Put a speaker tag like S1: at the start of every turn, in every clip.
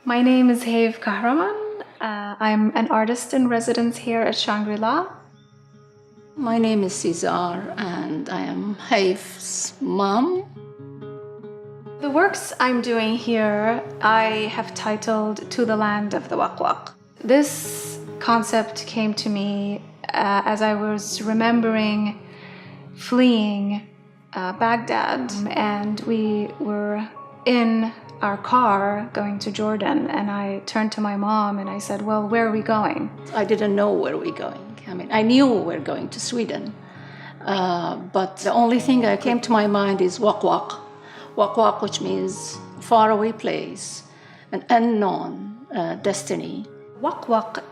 S1: My name is Hayv Kahraman. I'm an artist in residence here at Shangri.
S2: My name is Sizar and I am Hayv's mom.
S1: The works I'm doing here, I have titled To the Land of the Waqwaq. This concept came to me as I was remembering fleeing Baghdad, and we were in our car going to Jordan, and I turned to my mom and I said, well, where are we going?
S2: I didn't know where we're going. I knew we were going to Sweden, but the only thing that came to my mind is Waqwaq. Waqwaq, which means faraway place, an unknown destiny.
S1: Waqwaq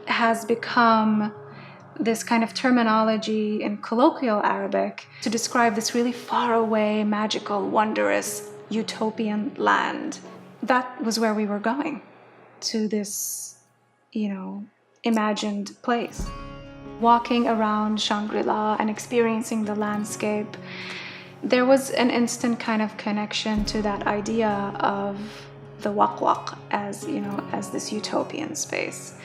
S1: has become this kind of terminology in colloquial Arabic to describe this really faraway, magical, wondrous, utopian land. That was where we were going, to this, imagined place. Walking around Shangri-La and experiencing the landscape, there was an instant kind of connection to that idea of the Waqwaq as this utopian space.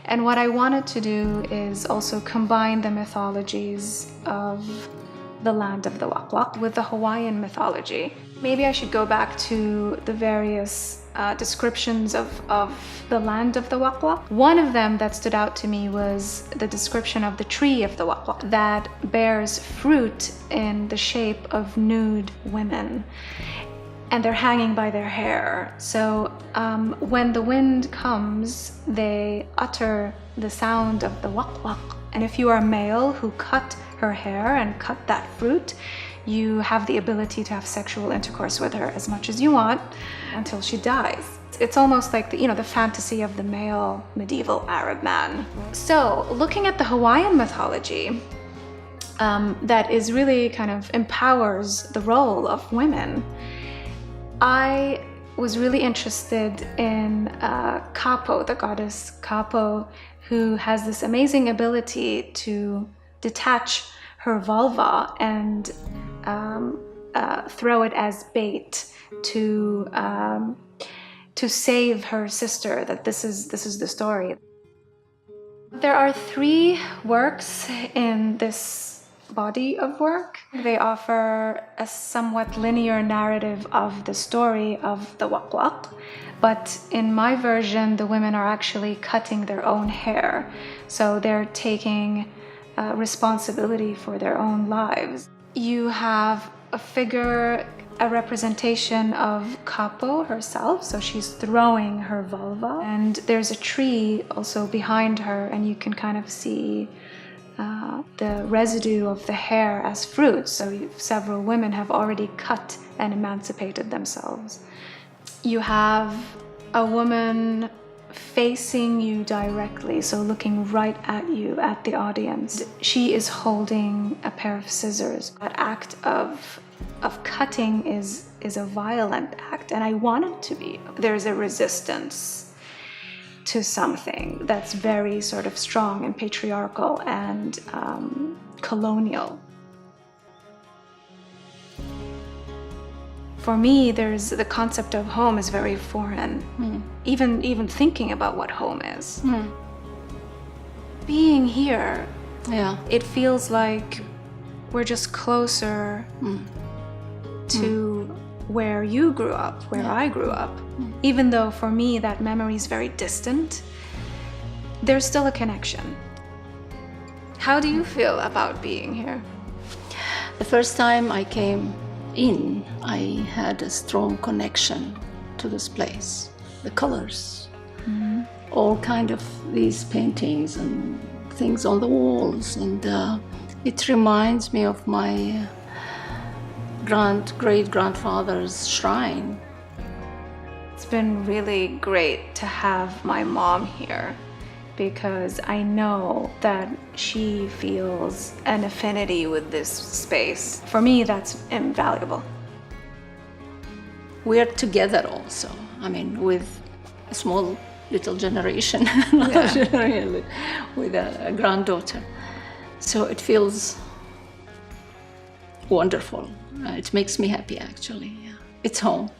S1: And what I wanted to do is also combine the mythologies of the land of the Waqwaq with the Hawaiian mythology. Maybe I should go back to the various descriptions of the land of the Waqwaq. One of them that stood out to me was the description of the tree of the Waqwaq that bears fruit in the shape of nude women, and they're hanging by their hair. So when the wind comes, they utter the sound of the Waqwaq. And if you are a male who cut her hair and cut that fruit, you have the ability to have sexual intercourse with her as much as you want until she dies. It's almost like the fantasy of the male medieval Arab man. So looking at the Hawaiian mythology, that is really kind of empowers the role of women, I was really interested in Kapo, the goddess Kapo, who has this amazing ability to detach her vulva and throw it as bait to save her sister. That this is the story. There are 3 works in this body of work. They offer a somewhat linear narrative of the story of the Waqwaq, but in my version, the women are actually cutting their own hair. So they're taking responsibility for their own lives. You have a figure, a representation of Kapo herself, so she's throwing her vulva, and there's a tree also behind her, and you can kind of see the residue of the hair as fruit. So several women have already cut and emancipated themselves. You have a woman facing you directly, so looking right at you, at the audience. She is holding a pair of scissors. That act of cutting is a violent act, and I want it to be. There's a resistance to something that's very sort of strong and patriarchal and colonial. For me, there's the concept of home is very foreign. Even thinking about what home is. Being here, it feels like we're just closer to where you grew up, where I grew up. Even though for me that memory is very distant, there's still a connection. How do you feel about being here?
S2: The first time I came in, I had a strong connection to this place. The colors, all kind of these paintings and things on the walls, and it reminds me of my great-grandfather's shrine.
S1: It's been really great to have my mom here, because I know that she feels an affinity with this space. For me, that's invaluable.
S2: We're together also, with a small little generation, with a granddaughter. So it feels wonderful. It makes me happy, actually. It's home.